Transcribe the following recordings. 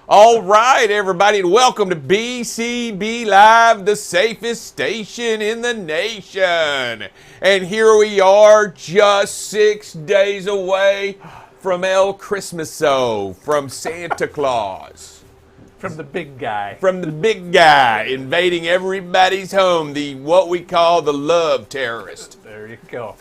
All right, everybody, and welcome to BCB Live, the safest station in the nation. And here we are, just 6 days away from El Christmaso, from Santa Claus. From the big guy. From the big guy invading everybody's home, what we call the love terrorist. There you go.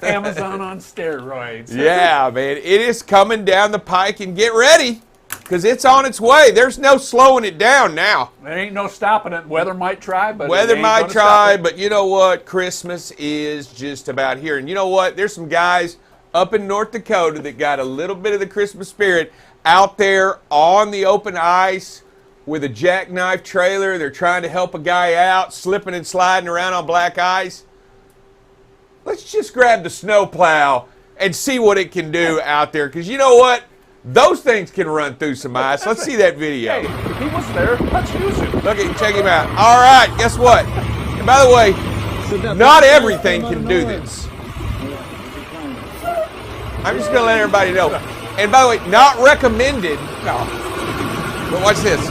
Amazon on steroids. Yeah, man, it is coming down the pike, and get ready, because it's on its way. There's no slowing it down now. There ain't no stopping it. Weather might try, but Weather it ain't might gonna try, stop it. but you know what? Christmas is just about here. And you know what? There's some guys up in North Dakota that got a little bit of the Christmas spirit out there on the open ice with a jackknife trailer. They're trying to help a guy out, slipping and sliding around on black ice. Let's just grab the snowplow and see what it can do out there, because you know what? Those things can run through some ice. Let's see that video. Hey, he was there. Let's use him. Look at, check him out. All right, guess what? And by the way, not everything can do this. I'm just going to let everybody know. And by the way, not recommended. No. But watch this.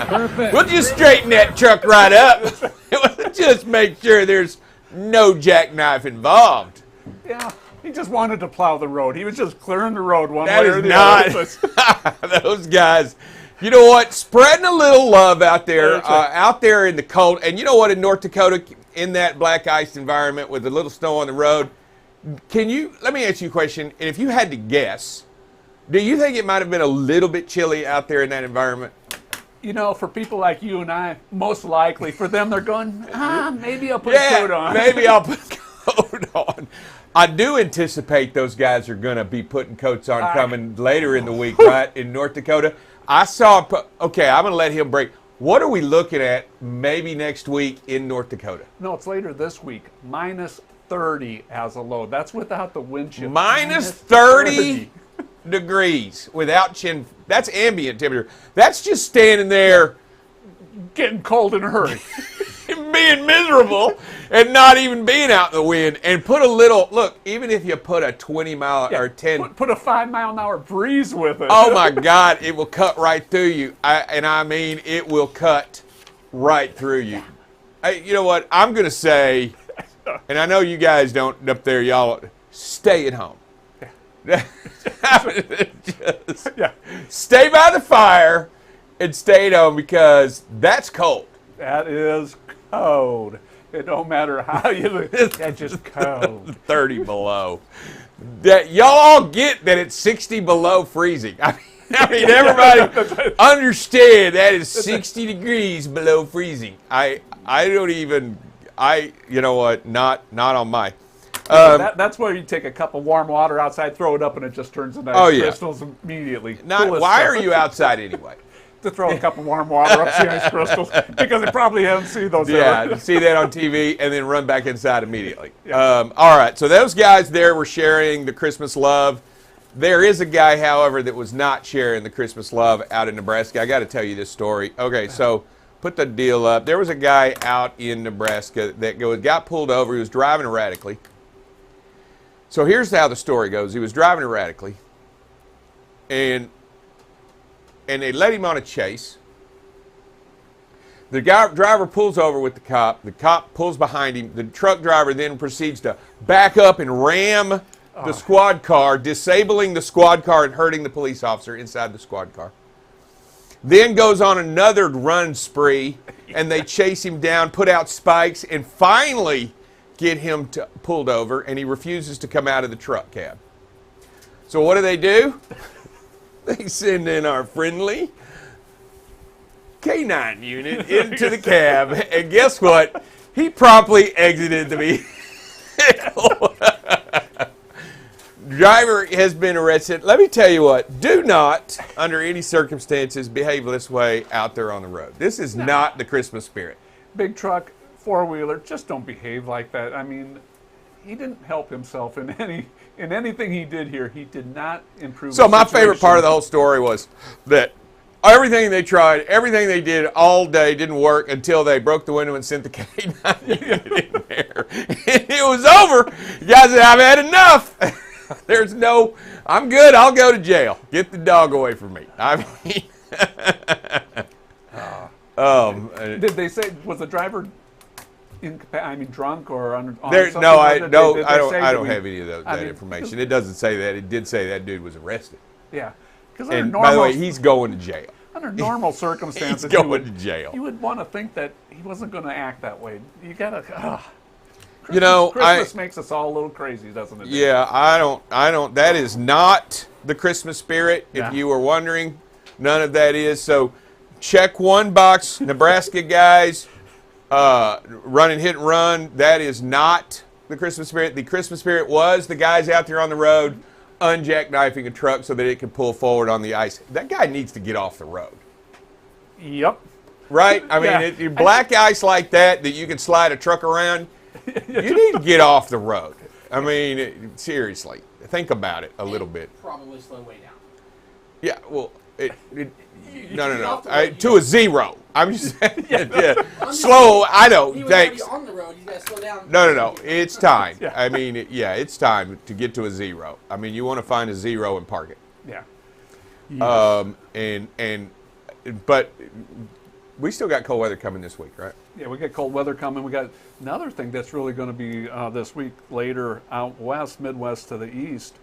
Perfect. We'll just straighten that truck right up. We'll just make sure there's no jackknife involved. Yeah, he just wanted to plow the road. He was just clearing the road one That way is or the not. other. Those guys. You know what? Spreading a little love out there, out there in the cold. And you know what? In North Dakota, in that black ice environment with a little snow on the road, let me ask you a question. And if you had to guess, do you think it might have been a little bit chilly out there in that environment? You know, for people like you and I, most likely. For them, they're going, maybe I'll put a coat on. Maybe I'll put a coat on. I do anticipate those guys are going to be putting coats on coming later in the week, right, in North Dakota. I saw, okay, I'm going to let him break. What are we looking at maybe next week in North Dakota? No, it's later this week. Minus 30 as a low. That's without the wind chill. Minus 30 degrees without chin. That's ambient temperature. That's just standing there Getting cold in a hurry. being miserable and not even being out in the wind. And put a little, look, even if you put a 20 mile or 10. Put a 5-mile-an-hour breeze with it. Oh my God, it will cut right through you. I mean, it will cut right through you. You know what? I'm going to say, and I know you guys don't up there, y'all, stay at home. Just stay by the fire and stay at home, because that's cold. That is cold. It don't matter how you look. That's just cold. 30 below. That y'all all get that it's 60 below freezing. I mean everybody understand that is 60 degrees below freezing. I don't even, you know what, not on my. That's where you take a cup of warm water outside, throw it up, and it just turns into ice crystals immediately. Why are you outside anyway? To throw a cup of warm water up the ice crystals, because they probably haven't seen those ever. See that on TV and then run back inside immediately. All right, so those guys there were sharing the Christmas love. There is a guy, however, that was not sharing the Christmas love out in Nebraska. I got to tell you this story. Okay, so put the deal up. There was a guy out in Nebraska that got pulled over. He was driving erratically. So here's how the story goes. He was driving erratically, and they let him on a chase. The driver pulls over with the cop. The cop pulls behind him. The truck driver then proceeds to back up and ram the squad car, disabling the squad car and hurting the police officer inside the squad car. Then goes on another run spree, and they chase him down, put out spikes, and finally get him pulled over, and he refuses to come out of the truck cab. So what do? They send in our friendly K9 unit into the cab, and guess what? He promptly exited the vehicle. Driver has been arrested. Let me tell you what, do not, under any circumstances, behave this way out there on the road. This is not the Christmas spirit. Big truck, four-wheeler, just don't behave like that. I mean, he didn't help himself in anything he did here. He did not improve. So my favorite part of the whole story was that everything they tried, everything they did all day didn't work until they broke the window and sent the K9 unit in there. And it was over. You guys said, I've had enough. There's no, I'm good. I'll go to jail. Get the dog away from me. I mean, Did they say, was the driver drunk or on there, something? no, I don't Did have any of that information. It doesn't say that. It did say that dude was arrested. Yeah. Because And by the way, he's going to jail. under normal circumstances, He's going to jail. You would want to think that he wasn't going to act that way. You gotta. Christmas makes us all a little crazy, doesn't it? Yeah, I don't. That is not the Christmas spirit. Yeah. If you were wondering, none of that is. So, check one box, Nebraska guys, running hit and run. That is not the Christmas spirit. The Christmas spirit was the guys out there on the road unjackknifing a truck so that it could pull forward on the ice. That guy needs to get off the road. Yep. Right? I mean, Yeah. black ice like that you can slide a truck around, you need to get off the road. I mean, seriously, think about it a little bit. Probably slow way down. Yeah, well, no. To a zero. I'm just saying. Yeah. Slow, I know. He was Thanks. already on the road. He's got to slow down. No. It's time. Yeah. I mean, it's time to get to a zero. I mean, you want to find a zero and park it. Yeah. But we still got cold weather coming this week, right? Yeah, we got cold weather coming. We got another thing that's really going to be this week later out west, Midwest to the east,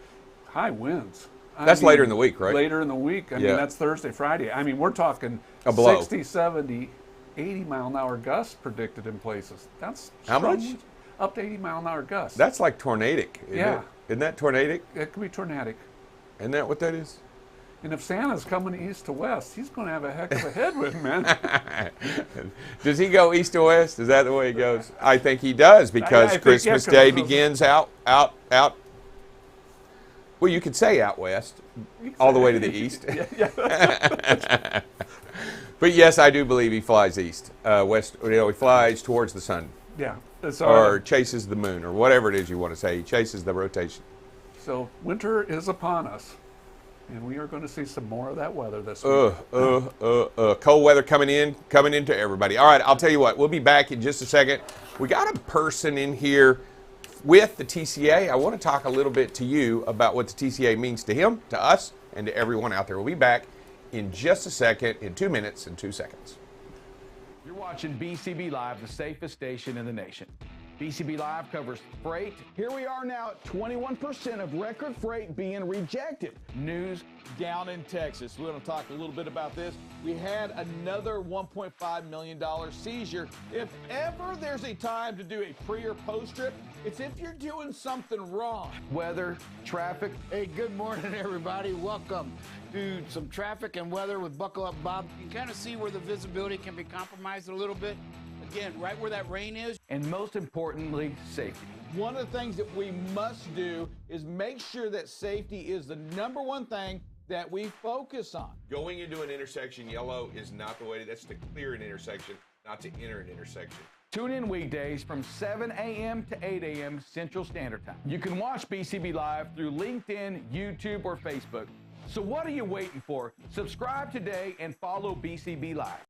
high winds. That's later in the week, right? Later in the week. I mean, that's Thursday, Friday. I mean, we're talking A blow. 60, 70, 80-mile-an-hour gusts predicted in places. That's How much? strong. Up to 80-mile-an-hour gusts. That's like tornadic. Yeah. Isn't that tornadic? It could be tornadic. Isn't that what that is? And if Santa's coming east to west, he's going to have a heck of a headwind, man. Does he go east to west? Is that the way he goes? I think he does because think, Christmas 'cause Day those- begins out. Well, you could say out west, all the way to the east. But yes, I do believe he flies east, west. He flies towards the sun, Yeah. So, or chases the moon, or whatever it is you want to say. He chases the rotation. so winter is upon us, and we are going to see some more of that weather this week. Cold weather coming into everybody. All right, I'll tell you what. We'll be back in just a second. We got a person in here with the TCA. I want to talk a little bit to you about what the TCA means to him, to us, and to everyone out there. We'll be back in just a second, in 2 minutes and 2 seconds. You're watching BCB Live, the safest station in the nation. BCB Live covers freight. Here we are now at 21% of record freight being rejected. News down in Texas. We're going to talk a little bit about this. We had another $1.5 million seizure. If ever there's a time to do a pre or post trip, it's if you're doing something wrong. weather, traffic. Hey, good morning, everybody. Welcome to some traffic and weather with Buckle Up Bob. You can kind of see where the visibility can be compromised a little bit. Again, right where that rain is. And most importantly, safety. One of the things that we must do is make sure that safety is the number one thing that we focus on. Going into an intersection, yellow is not the way. That's to clear an intersection, not to enter an intersection. Tune in weekdays from 7 a.m. to 8 a.m. Central Standard Time. You can watch BCB Live through LinkedIn, YouTube, or Facebook. So what are you waiting for? Subscribe today and follow BCB Live.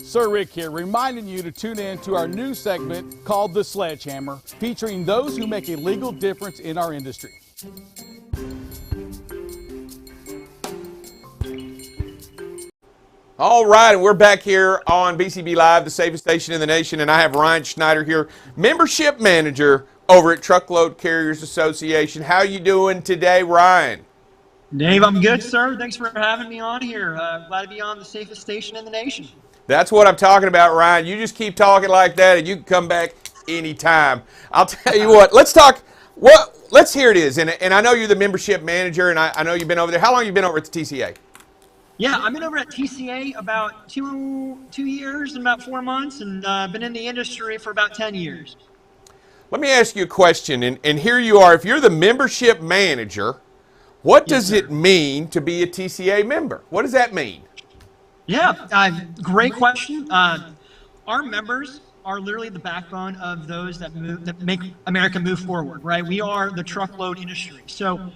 Sir Rick here, reminding you to tune in to our new segment called The Sledgehammer, featuring those who make a legal difference in our industry. All right, and we're back here on BCB Live, the safest station in the nation, and I have Ryan Schneider here, membership manager over at Truckload Carriers Association. How you doing today, Ryan? Dave, I'm good, sir. Thanks for having me on here. Glad to be on the safest station in the nation. That's what I'm talking about, Ryan. You just keep talking like that, and you can come back anytime. I'll tell you what. Let's talk. Let's hear it is. And I know you're the membership manager, and I know you've been over there. How long have you been over at the TCA? Yeah, I've been over at TCA about two years and about 4 months, and been in the industry for about 10 years. Let me ask you a question, and here you are. If you're the membership manager, what does it mean to be a TCA member? What does that mean? Yeah, great question. Our members are literally the backbone of those that make America move forward, right? We are the truckload industry. So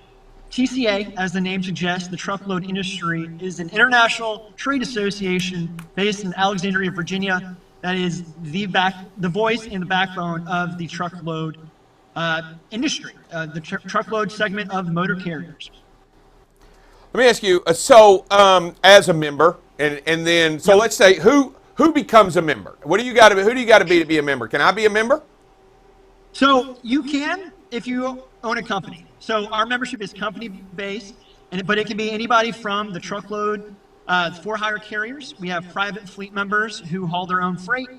TCA, as the name suggests, the truckload industry is an international trade association based in Alexandria, Virginia, that is the voice and the backbone of the truckload industry, the truckload segment of motor carriers. Let me ask you, as a member, and then, so let's say, who becomes a member? Who do you got to be a member? Can I be a member? So you can if you own a company. So our membership is company-based, but it can be anybody from the truckload for-hire carriers. We have private fleet members who haul their own freight.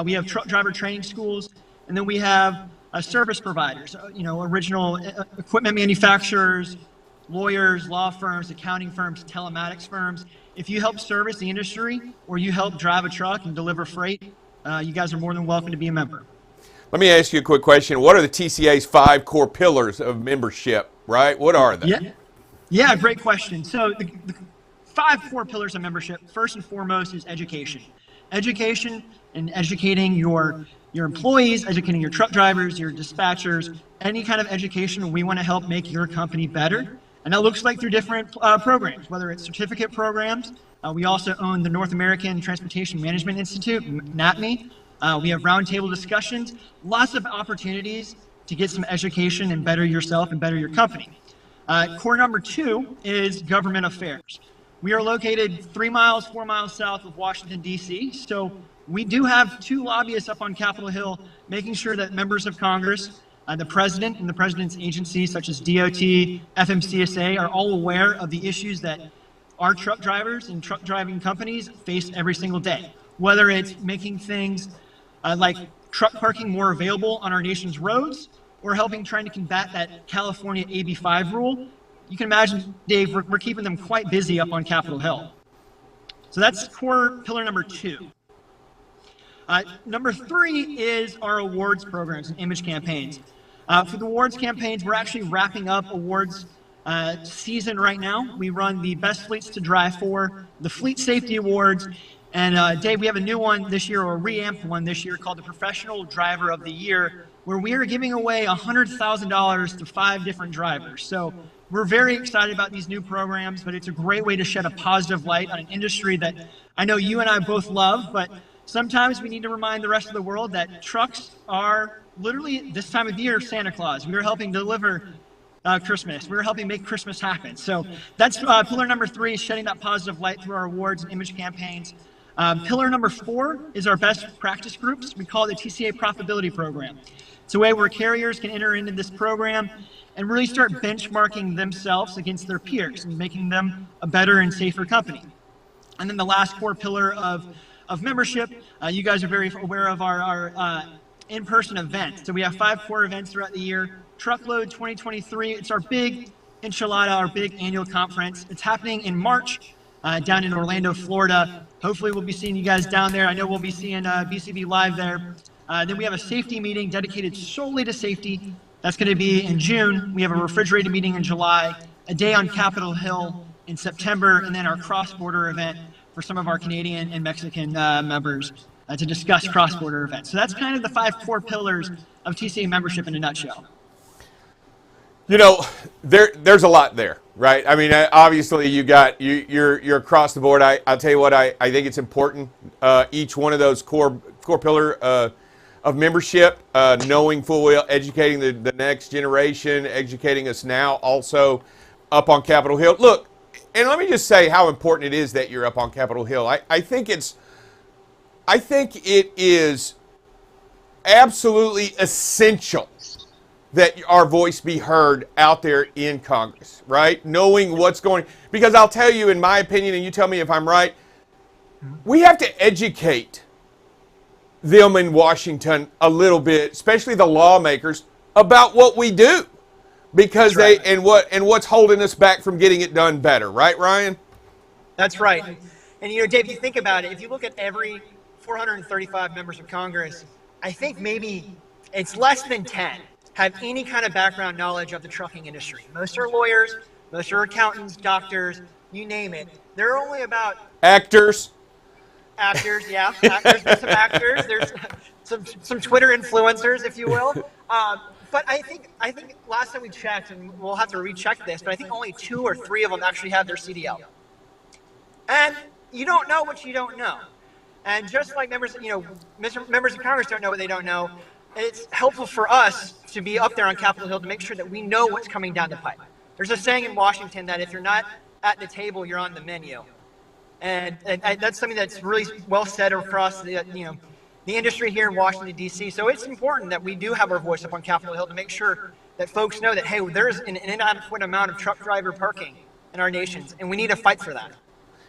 We have truck driver training schools, and then we have service providers, original equipment manufacturers, lawyers, law firms, accounting firms, telematics firms. If you help service the industry or you help drive a truck and deliver freight, you guys are more than welcome to be a member. Let me ask you a quick question. What are the TCA's 5 core pillars of membership, right? What are they? Yeah, great question. So the 5 core pillars of membership, first and foremost, is education. Education and educating your employees, educating your truck drivers, your dispatchers, any kind of education. We want to help make your company better. And that looks like through different programs, whether it's certificate programs. We also own the North American Transportation Management Institute, NATME. We have roundtable discussions, lots of opportunities to get some education and better yourself and better your company. Core number 2 is government affairs. We are located 4 miles south of Washington, D.C. So we do have 2 lobbyists up on Capitol Hill making sure that members of Congress, the president and the president's agencies such as DOT, FMCSA are all aware of the issues that our truck drivers and truck driving companies face every single day, whether it's making things like truck parking more available on our nation's roads or trying to combat that California AB5 rule. You can imagine, Dave, we're keeping them quite busy up on Capitol Hill. So that's core pillar number 2. Number 3 is our awards programs and image campaigns. For the awards campaigns, we're actually wrapping up awards season right now. We run the Best Fleets to Drive For, the Fleet Safety Awards, and Dave, we have a new one this year, or a reamped one this year, called the Professional Driver of the Year, where we are giving away $100,000 to 5 different drivers. So we're very excited about these new programs, but it's a great way to shed a positive light on an industry that I know you and I both love, but sometimes we need to remind the rest of the world that trucks are literally, this time of year, Santa Claus. We are helping deliver Christmas. We're helping make Christmas happen. So that's pillar number 3, is shedding that positive light through our awards and image campaigns. Pillar number 4 is our best practice groups. We call it the TCA Profitability Program. It's a way where carriers can enter into this program and really start benchmarking themselves against their peers and making them a better and safer company. And then the last core pillar of membership, you guys are very aware of our in-person events. So we have 5 core events throughout the year. Truckload 2023, it's our big enchilada, our big annual conference. It's happening in March down in Orlando, Florida. Hopefully we'll be seeing you guys down there. I know we'll be seeing BCB live there. Then we have a safety meeting dedicated solely to safety. That's going to be in June. We have a refrigerated meeting in July, a day on Capitol Hill in September, and then our cross-border event for some of our Canadian and Mexican members to discuss cross-border events. So that's kind of the 5 core pillars of TCA membership in a nutshell. You know, there's a lot there, right? I mean, obviously you're across the board. I'll tell you what, I think it's important. Each one of those core pillar of membership, knowing full well, educating the next generation, educating us now, also up on Capitol Hill. Look, and let me just say how important it is that you're up on Capitol Hill. I think it is absolutely essential that our voice be heard out there in Congress, right? Knowing what's going, because I'll tell you, in my opinion, and you tell me if I'm right, we have to educate them in Washington a little bit, especially the lawmakers, about what we do, because That's right. and what's holding us back from getting it done better, right, Ryan? That's right. And you know, Dave, you think about it, if you look at every 435 members of Congress, I think maybe it's less than 10 have any kind of background knowledge of the trucking industry. Most are lawyers, most are accountants, doctors, you name it. There are only about Actors. actors, yeah. There's been some actors. There's some Twitter influencers, if you will. But I think last time we checked, and we'll have to recheck this, but I think only 2 or 3 of them actually have their CDL. And you don't know what you don't know. And just like members of Congress don't know what they don't know, it's helpful for us to be up there on Capitol Hill to make sure that we know what's coming down the pipe. There's a saying in Washington that if you're not at the table, you're on the menu. And that's something that's really well said across the industry here in Washington, D.C. So it's important that we do have our voice up on Capitol Hill to make sure that folks know that, hey, there's an inadequate amount of truck driver parking in our nations, and we need to fight for that.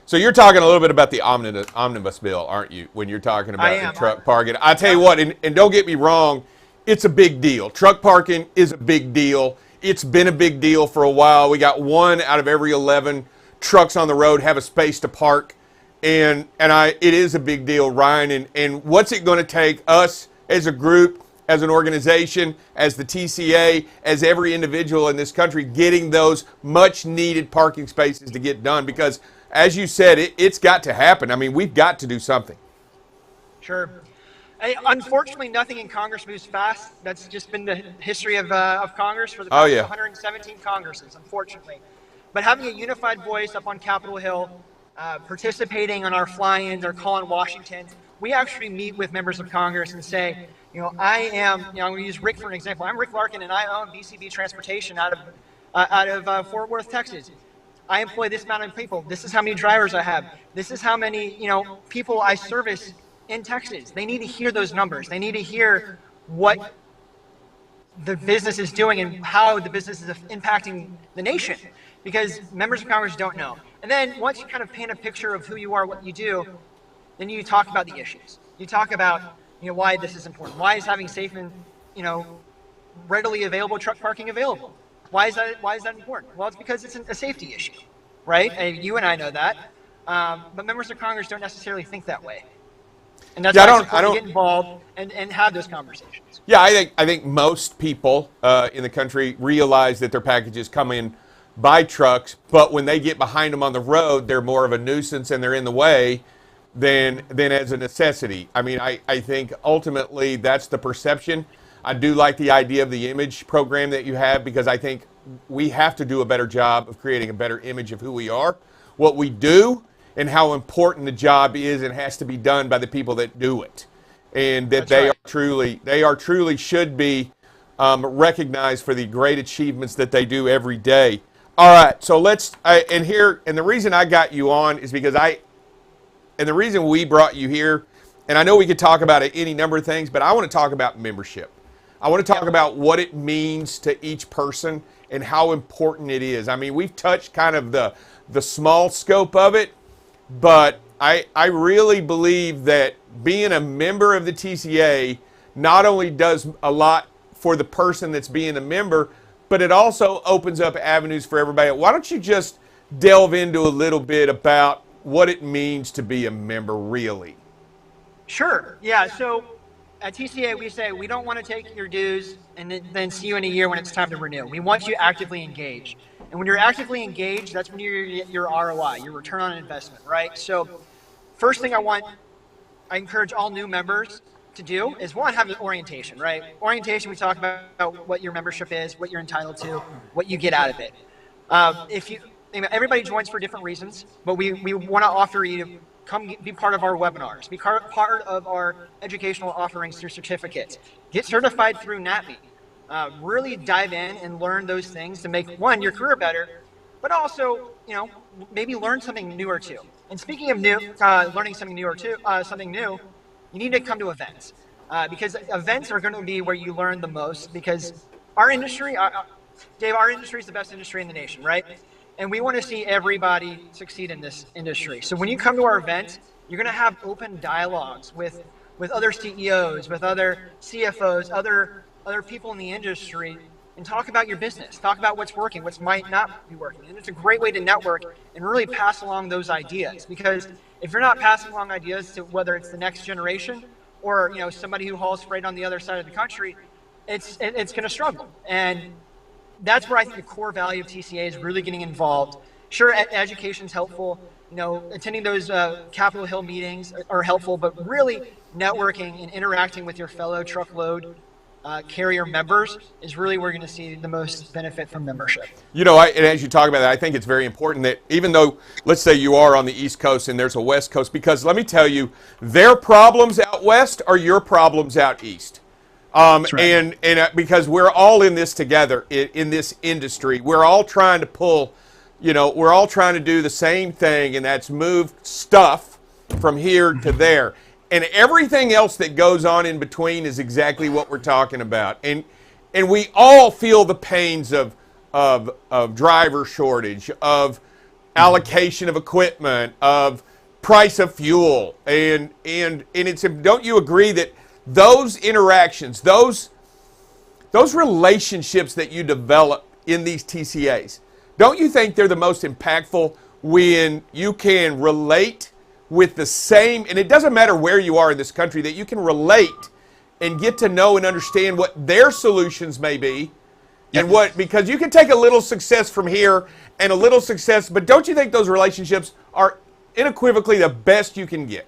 So you're talking a little bit about the omnibus bill, aren't you, when you're talking about the truck parking? I tell you what, and don't get me wrong, it's a big deal. Truck parking is a big deal. It's been a big deal for a while. We got 1 out of every 11 trucks on the road have a space to park, and it is a big deal, Ryan. And what's it going to take us as a group, as an organization, as the TCA, as every individual in this country getting those much needed parking spaces to get done? Because as you said, it's got to happen. I mean, we've got to do something. Sure. Unfortunately, nothing in Congress moves fast. That's just been the history of Congress for the past 117 Congresses, unfortunately. But having a unified voice up on Capitol Hill, participating on our fly-ins, our call in Washington, we actually meet with members of Congress and say, I'm going to use Rick for an example. I'm Rick Larkin, and I own BCB Transportation out of Fort Worth, Texas. I employ this amount of people. This is how many drivers I have. This is how many, people I service in Texas. They need to hear those numbers. They need to hear what the business is doing and how the business is impacting the nation, because members of Congress don't know. And then once you kind of paint a picture of who you are, what you do, then you talk about the issues. You talk about, why this is important. Why is having safe and, readily available truck parking available? Why is that important? Well, it's because it's a safety issue, right? And you and I know that. But members of Congress don't necessarily think that way. And that's why it's important to get involved and have those conversations. Yeah, I think most people in the country realize that their packages come in by trucks, but when they get behind them on the road, they're more of a nuisance and they're in the way than as a necessity. I mean, I think ultimately that's the perception. I do like the idea of the image program that you have, because I think we have to do a better job of creating a better image of who we are, what we do, and how important the job is and has to be done by the people that do it. And that they are truly should be recognized for the great achievements that they do every day. All right, so and the reason I got you on is because and the reason we brought you here, and I know we could talk about any number of things, but I want to talk about membership. I want to talk about what it means to each person and how important it is. I mean, we've touched kind of the small scope of it, but I really believe that being a member of the TCA not only does a lot for the person that's being a member, but it also opens up avenues for everybody. Why don't you just delve into a little bit about what it means to be a member, really? Sure. Yeah. So at TCA, we say we don't want to take your dues and then see you in a year when it's time to renew. We want you actively engaged. And when you're actively engaged, that's when you get your ROI, your return on investment, right? So first thing I encourage all new members to do is, one, have an orientation, right? Orientation, we talk about what your membership is, what you're entitled to, what you get out of it. Everybody joins for different reasons, but we want to offer you to come be part of our webinars, be part of our educational offerings through certificates, get certified through NATME. Really dive in and learn those things to make, one, your career better, but also, maybe learn something new or two. And speaking of learning something new or two, you need to come to events, because events are going to be where you learn the most. Because our industry, Dave, our industry is the best industry in the nation, right? And we want to see everybody succeed in this industry. So when you come to our events, you're going to have open dialogues with other CEOs, with other CFOs, other people in the industry, and talk about your business, talk about what's working, what might not be working. And it's a great way to network and really pass along those ideas. Because if you're not passing along ideas to whether it's the next generation or somebody who hauls freight on the other side of the country, it's going to struggle. And that's where I think the core value of TCA is really getting involved. Sure, education is helpful. Attending those Capitol Hill meetings are helpful, but really networking and interacting with your fellow truckload carrier members is really where you're going to see the most benefit from membership. And as you talk about that, I think it's very important that even though, let's say you are on the East Coast and there's a West Coast, because let me tell you, their problems out West are your problems out East. That's right. And because we're all in this together in this industry, we're all trying to pull, we're all trying to do the same thing, and that's move stuff from here to there. And everything else that goes on in between is exactly what we're talking about. And we all feel the pains of driver shortage, of allocation of equipment, of price of fuel. And it's, don't you agree that those interactions, those relationships that you develop in these TCAs, don't you think they're the most impactful when you can relate with the same, and it doesn't matter where you are in this country, that you can relate and get to know and understand what their solutions may be, and because you can take a little success from here and a little success, but don't you think those relationships are unequivocally the best you can get?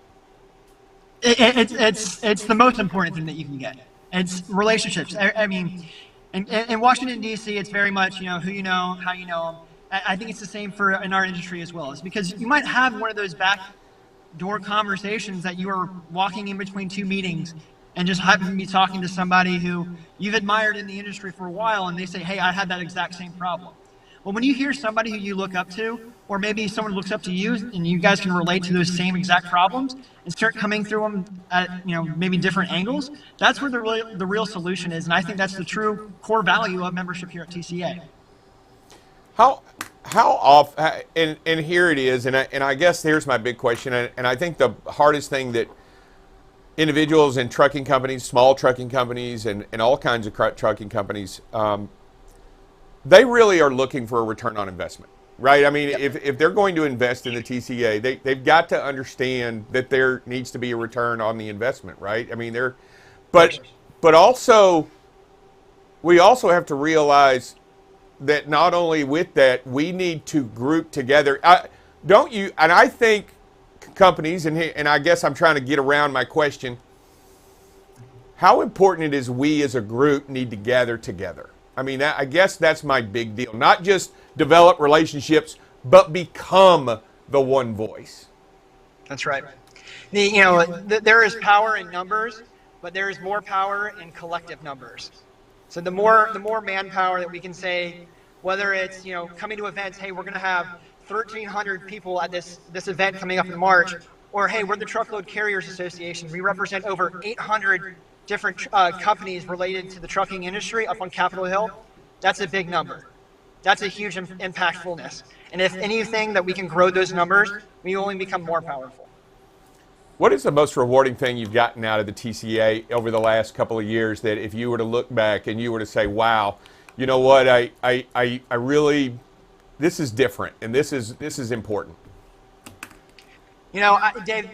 It's the most important thing that you can get. It's relationships. I mean, in Washington, D.C., it's very much, who you know, how you know them. I think it's the same in our industry as well. It's because you might have one of those backdoor conversations that you are walking in between two meetings and just happen to be talking to somebody who you've admired in the industry for a while, and they say, hey, I had that exact same problem. Well, when you hear somebody who you look up to, or maybe someone looks up to you, and you guys can relate to those same exact problems and start coming through them at maybe different angles, that's where the real solution is. And I think that's the true core value of membership here at TCA. How often, and here it is, and I guess here's my big question, and I think the hardest thing that individuals and trucking companies, small trucking companies, and all kinds of trucking companies, they really are looking for a return on investment, right? I mean, if they're going to invest in the TCA, they've got to understand that there needs to be a return on the investment, right? I mean, but also, we also have to realize that not only with that, we need to group together. Don't you? And I think companies, and I guess I'm trying to get around my question, how important it is we as a group need to gather together. I mean, I guess that's my big deal. Not just develop relationships, but become the one voice. That's right. There is power in numbers, but there is more power in collective numbers. So the more manpower that we can say, whether it's coming to events, hey, we're going to have 1,300 people at this event coming up in March, or hey, we're the Truckload Carriers Association. We represent over 800 different companies related to the trucking industry up on Capitol Hill. That's a big number. That's a huge impactfulness. And if anything that we can grow those numbers, we only become more powerful. What is the most rewarding thing you've gotten out of the TCA over the last couple of years that if you were to look back and you were to say, wow, you know what, I really, this is different and this is important? Dave,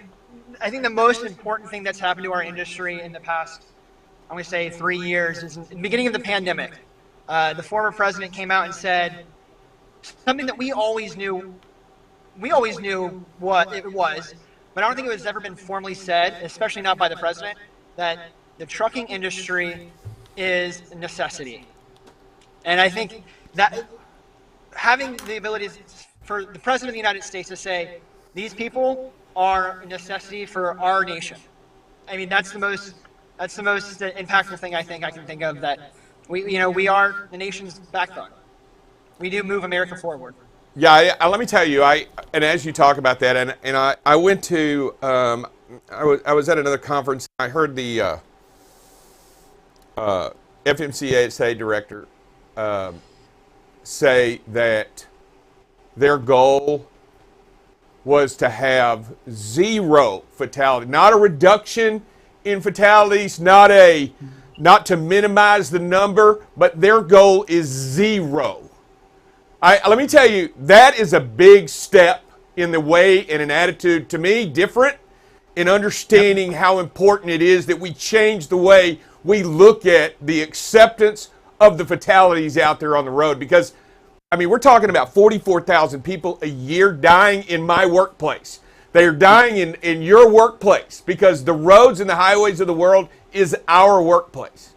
I think the most important thing that's happened to our industry in the past, I'm going to say 3 years, is in the beginning of the pandemic. The former president came out and said something that we always knew what it was, but I don't think it was ever been formally said, especially not by the president, that the trucking industry is a necessity. And I think that having the ability for the president of the United States to say, these people are a necessity for our nation. I mean, that's the most impactful thing I think I can think of, that we are the nation's backbone. We do move America forward. Yeah, let me tell you, and as you talk about that, and I went to, I was at another conference. I heard the FMCSA director say that their goal was to have 0 fatality, not a reduction in fatalities, not to minimize the number, but their goal is 0. Let me tell you, that is a big step in the way and an attitude, to me, different in understanding how important it is that we change the way we look at the acceptance of the fatalities out there on the road. Because, I mean, we're talking about 44,000 people a year dying in my workplace. They are dying in your workplace because the roads and the highways of the world is our workplace.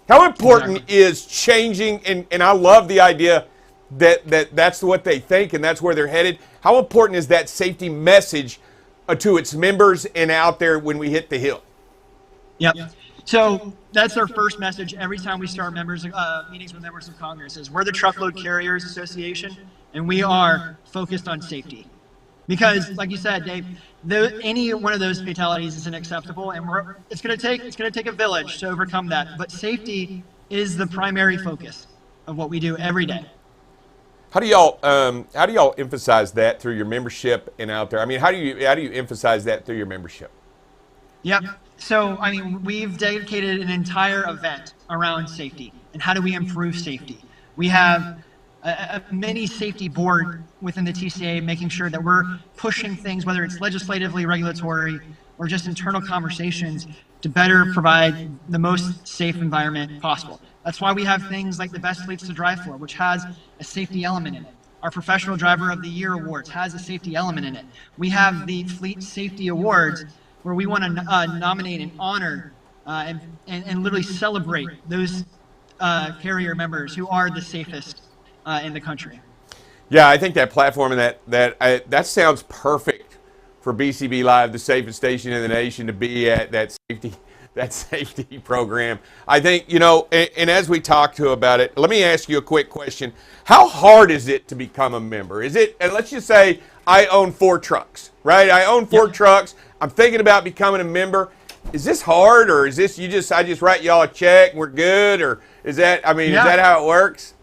How important is changing, and I love the idea that's what they think and that's where they're headed. How important is that safety message to its members and out there when we hit the hill? Yep. So that's our first message every time we start meetings with members of Congress is we're the Truckload Carriers Association, and we are focused on safety. Because, like you said, Dave, any one of those fatalities is unacceptable, and it's going to take a village to overcome that. But safety is the primary focus of what we do every day. How do y'all emphasize that through your membership and out there? I mean, how do you emphasize that through your membership? Yep. So, I mean, we've dedicated an entire event around safety and how do we improve safety. We have a mini safety board within the TCA, making sure that we're pushing things, whether it's legislatively, regulatory, or just internal conversations to better provide the most safe environment possible. That's why we have things like the Best Fleets to Drive For, which has a safety element in it. Our Professional Driver of the Year Awards has a safety element in it. We have the Fleet Safety Awards, where we want to nominate and honor and literally celebrate those carrier members who are the safest in the country. Yeah, I think that platform and that sounds perfect for BCB Live, the safest station in the nation, to be at that safety program. I think, and as we talk to about it, let me ask you a quick question. How hard is it to become a member? Is it, and let's just say I own 4 trucks, right? I own 4 trucks. I'm thinking about becoming a member. Is this hard, or is this I just write y'all a check and we're good, or is that is that how it works?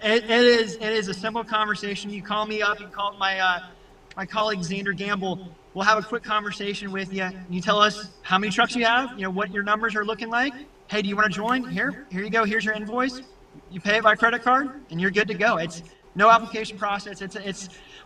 It is a simple conversation. You call me up, you call my colleague Xander Gamble. We'll have a quick conversation with you. You tell us how many trucks you have, what your numbers are looking like. Hey, do you want to join? Here you go. Here's your invoice. You pay it by credit card, and you're good to go. It's no application process.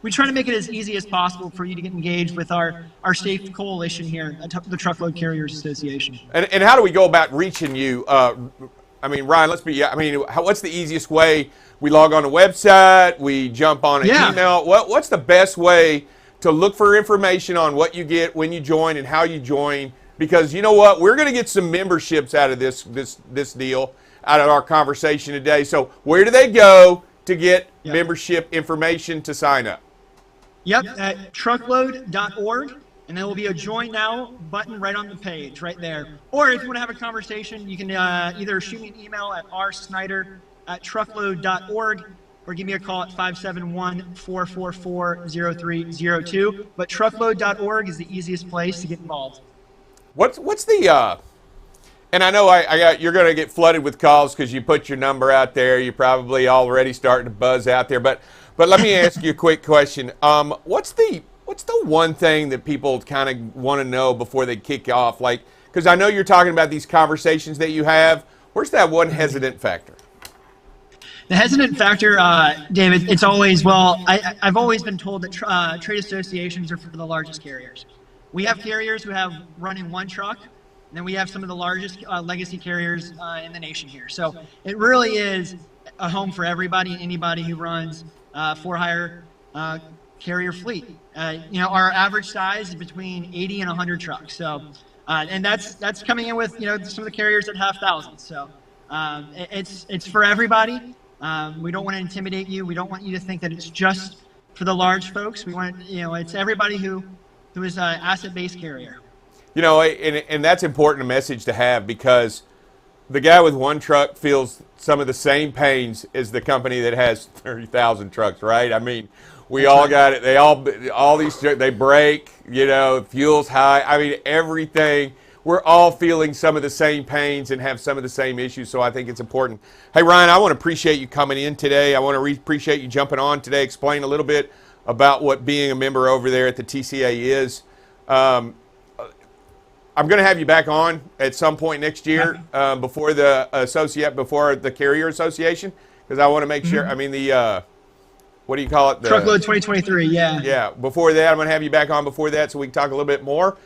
We try to make it as easy as possible for you to get engaged with our safe coalition here at the Truckload Carriers Association. And how do we go about reaching you? Ryan, what's the easiest way? We log on a website, we jump on an email. What's the best way to look for information on what you get when you join and how you join? Because you know what? We're going to get some memberships out of this deal, out of our conversation today. So where do they go to get membership information to sign up? Yep, at truckload.org, and there will be a Join Now button right on the page, right there. Or if you want to have a conversation, you can either shoot me an email at rsnyder@truckload.org or give me a call at 571-444-0302. But truckload.org is the easiest place to get involved. What's the and I know you're going to get flooded with calls because you put your number out there. You're probably already starting to buzz out there. But let me ask you a quick question. What's the one thing that people kind of want to know before they kick off? Like, because I know you're talking about these conversations that you have. Where's that one hesitant factor? The hesitant factor, David, it's always, I've always been told that trade associations are for the largest carriers. We have carriers who have running 1 truck, and then we have some of the largest legacy carriers in the nation here. So it really is a home for everybody and anybody who runs for-hire carrier fleet. Our average size is between 80 and 100 trucks. So, and that's coming in with some of the carriers that have thousands. So it's for everybody. We don't want to intimidate you. We don't want you to think that it's just for the large folks. We want it's everybody who is an asset-based carrier. And that's important a message to have, because the guy with 1 truck feels some of the same pains as the company that has 30,000 trucks, right? I mean, we all got it. All these, they break, fuel's high. Everything. We're all feeling some of the same pains and have some of the same issues, so I think it's important. Hey, Ryan, I want to appreciate you coming in today. I want to appreciate you jumping on today, explain a little bit about what being a member over there at the TCA is. I'm going to have you back on at some point next year before the Carrier Association, because I want to make sure. What do you call it? Truckload 2023. Yeah. Yeah. Before that, I'm going to have you back on before that so we can talk a little bit more.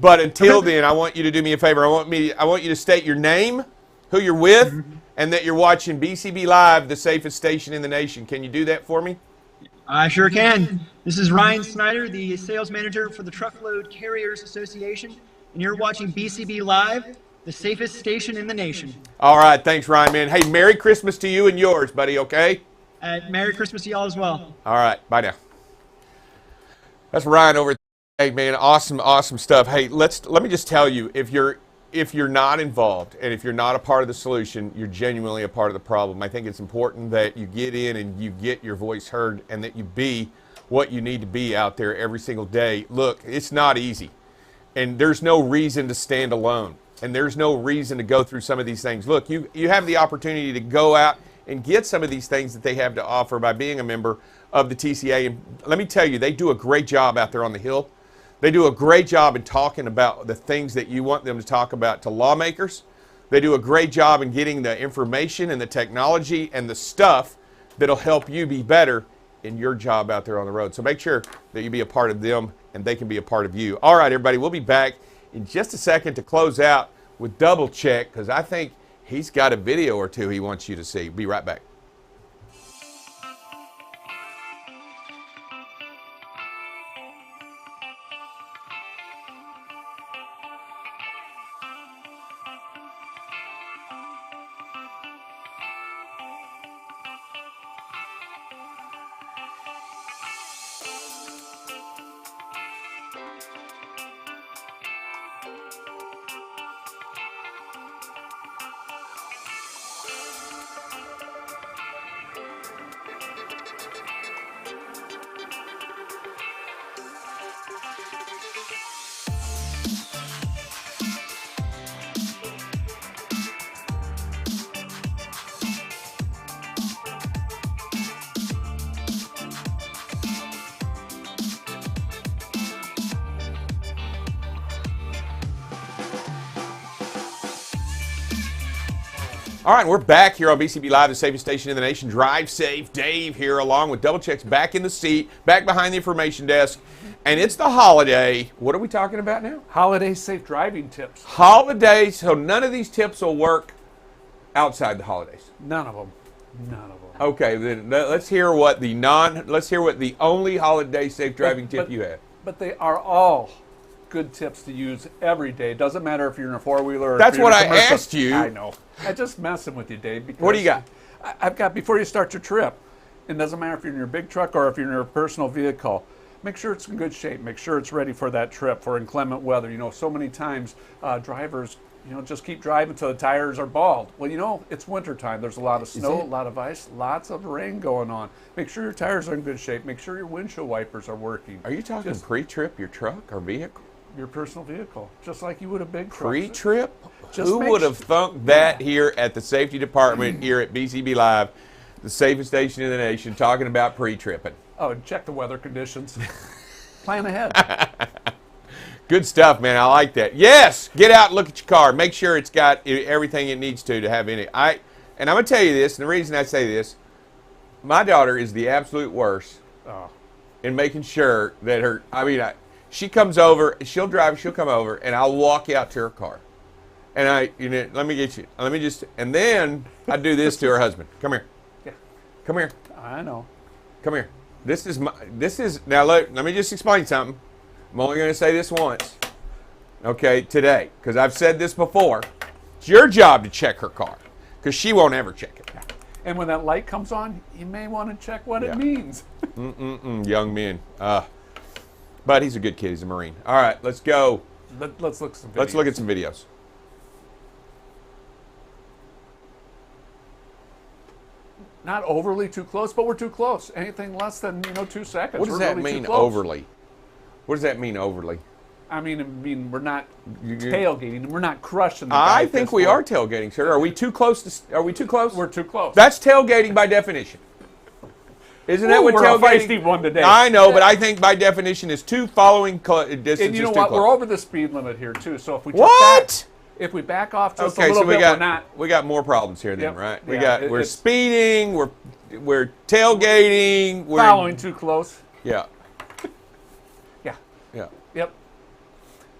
But until then, I want you to do me a favor. I want you to state your name, who you're with, and that you're watching BCB Live, the safest station in the nation. Can you do that for me? I sure can. This is Ryan Snyder, the sales manager for the Truckload Carriers Association, and you're watching BCB Live, the safest station in the nation. All right. Thanks, Ryan, man. Hey, Merry Christmas to you and yours, buddy, okay? Merry Christmas to y'all as well. All right. Bye now. That's Ryan over. Hey, man, awesome stuff. Hey, let me just tell you, if you're not involved and if you're not a part of the solution, you're genuinely a part of the problem. I think it's important that you get in and you get your voice heard and that you be what you need to be out there every single day. Look, it's not easy, and there's no reason to stand alone, and there's no reason to go through some of these things. Look, you have the opportunity to go out and get some of these things that they have to offer by being a member of the TCA. And let me tell you, they do a great job out there on the Hill. They do a great job in talking about the things that you want them to talk about to lawmakers. They do a great job in getting the information and the technology and the stuff that'll help you be better in your job out there on the road. So make sure that you be a part of them and they can be a part of you. All right, everybody, we'll be back in just a second to close out with Double Check, because I think he's got a video or two he wants you to see. Be right back. All right, we're back here on BCB Live, the safest station in the nation. Drive safe. Dave here, along with Double Checks, back in the seat, back behind the information desk. And it's the holiday. What are we talking about now? Holiday safe driving tips. Holidays. So none of these tips will work outside the holidays. None of them. None of them. Okay, then let's hear what the only holiday safe driving tip you have. But they are all good tips to use every day. Doesn't matter if you're in a four-wheeler or That's if you're what in a I commercial. asked you. I know. I'm just messing with you, Dave. Because What do you got? I've got, before you start your trip, it doesn't matter if you're in your big truck or if you're in your personal vehicle, make sure it's in good shape. Make sure it's ready for that trip, for inclement weather. You know, so many times drivers, just keep driving until the tires are bald. Well, it's wintertime. There's a lot of snow, a lot of ice, lots of rain going on. Make sure your tires are in good shape. Make sure your windshield wipers are working. Are you talking pre-trip, your truck or vehicle? Your personal vehicle, just like you would a big truck. Pre-trip? Just Who would have thunk that here at the safety department here at BCB Live, the safest station in the nation, talking about pre-tripping? Oh, and check the weather conditions. Plan ahead. Good stuff, man. I like that. Yes, get out and look at your car. Make sure it's got everything it needs to have in it. And I'm going to tell you this, and the reason I say this, my daughter is the absolute worst in making sure that she comes over, she'll drive, she'll come over, and I'll walk out to her car. And let me get you. And then I do this to her husband. Come here. Yeah. Come here. I know. Come here. Now let me just explain something. I'm only going to say this once. Okay, today, because I've said this before. It's your job to check her car, because she won't ever check it. And when that light comes on, you may want to check what it means. Young men. But he's a good kid. He's a Marine. All right, let's go. Let's look at some videos. Let's look at some videos. Not overly too close, but we're too close. Anything less than 2 seconds. What does that mean, overly? What does that mean, overly? I mean, we're not tailgating. We're not crushing the guy. I think we are tailgating, sir. Are we too close? Are we too close? We're too close. That's tailgating by definition. Isn't that what we're tailgating? A feisty one today. I know, but I think by definition is two following distance. And you know what? We're over the speed limit here too. So if we if we back off just a little bit, we got more problems here then, right? We're it's speeding. We're tailgating. We're following too close. Yeah. Yeah. Yeah. Yep.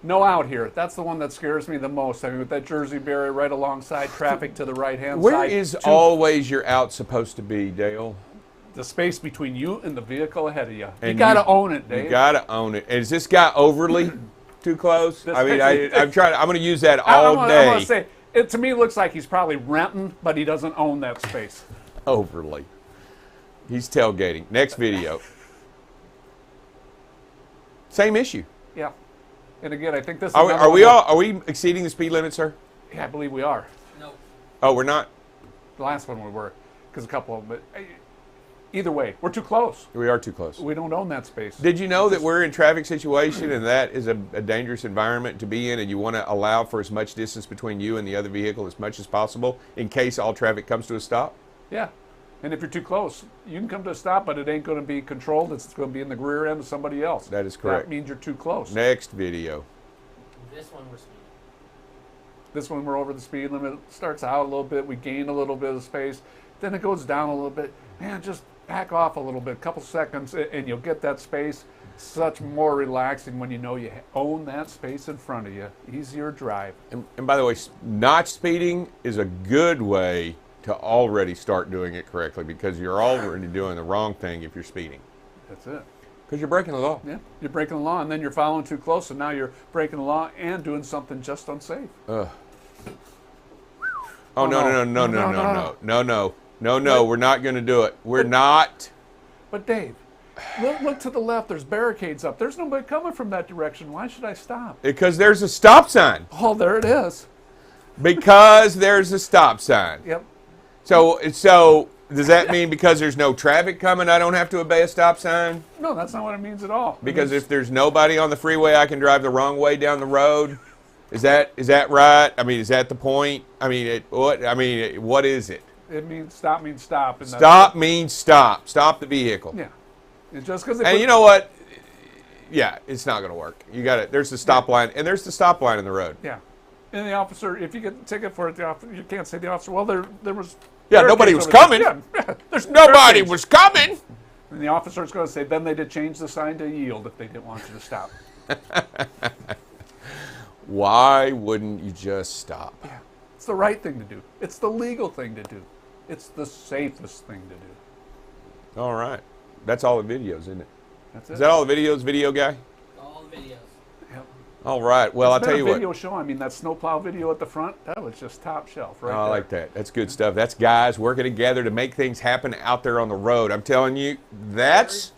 No out here. That's the one that scares me the most. I mean, with that Jersey barrier right alongside traffic to the right-hand Where side. is always your out supposed to be, Dale? The space between you and the vehicle ahead of you. And You got to own it, Dave. You got to own it. Is this guy overly too close? I mean, I'm trying. I'm going to use that all I'm day. going to say, it to me looks like he's probably renting, but he doesn't own that space. Overly. He's tailgating. Next video. Same issue. Yeah. And again, I think this is Are we exceeding the speed limit, sir? Yeah, I believe we are. No. Oh, we're not. The last one we were, because a couple of them. But either way, we're too close. We are too close. We don't own that space. Did you know that we're in traffic situation and that is a dangerous environment to be in, and you want to allow for as much distance between you and the other vehicle as much as possible in case all traffic comes to a stop? Yeah. And if you're too close, you can come to a stop, but it ain't going to be controlled. It's going to be in the rear end of somebody else. That is correct. That means you're too close. Next video. This one we're speeding. This one we're over the speed limit. It starts out a little bit. We gain a little bit of space. Then it goes down a little bit. Man, just back off a little bit, a couple seconds, and you'll get that space. Such more relaxing when you know you own that space in front of you. Easier drive. And by the way, not speeding is a good way to already start doing it correctly, because you're already doing the wrong thing if you're speeding. That's it. Because you're breaking the law. Yeah, you're breaking the law, and then you're following too close, and now you're breaking the law and doing something just unsafe. Oh, no, we're not going to do it. We're not. But Dave, look to the left. There's barricades up. There's nobody coming from that direction. Why should I stop? Because there's a stop sign. Oh, there it is. Because there's a stop sign. Yep. So does that mean because there's no traffic coming, I don't have to obey a stop sign? No, that's not what it means at all. Because if there's nobody on the freeway, I can drive the wrong way down the road. Is that right? I mean, is that the point? I mean, what is it? It means stop means stop. And Stop means stop. Stop the vehicle. Yeah. And just because. And you know what? Yeah, it's not going to work. You got it. There's the stop line, and there's the stop line in the road. Yeah. And the officer, if you get a ticket for it, the officer, you can't say the officer. Well, there was. Yeah, nobody was barricades over there. coming. Yeah, there's Nobody barricades. was coming. And the officer's going to say, then they did change the sign to yield if they didn't want you to stop. Why wouldn't you just stop? Yeah. It's the right thing to do. It's the legal thing to do. It's the safest thing to do. All right. That's all the videos, isn't it? That's it. Is that all the videos, video guy? All the videos. Yep. All right. Well, I'll It's tell been you a video what. show. I mean, that snowplow video at the front, that was just top shelf right I there. like that. That's good stuff. That's guys working together to make things happen out there on the road. I'm telling you, that's...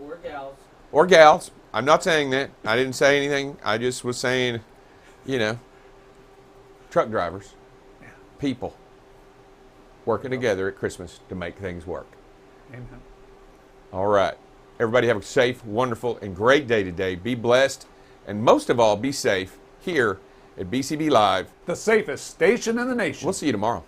Or gals. Or gals. I'm not saying that. I didn't say anything. I just was saying, truck drivers, people working together at Christmas to make things work. Amen. All right. Everybody have a safe, wonderful, and great day today. Be blessed, and most of all, be safe here at BCB Live. The safest station in the nation. We'll see you tomorrow.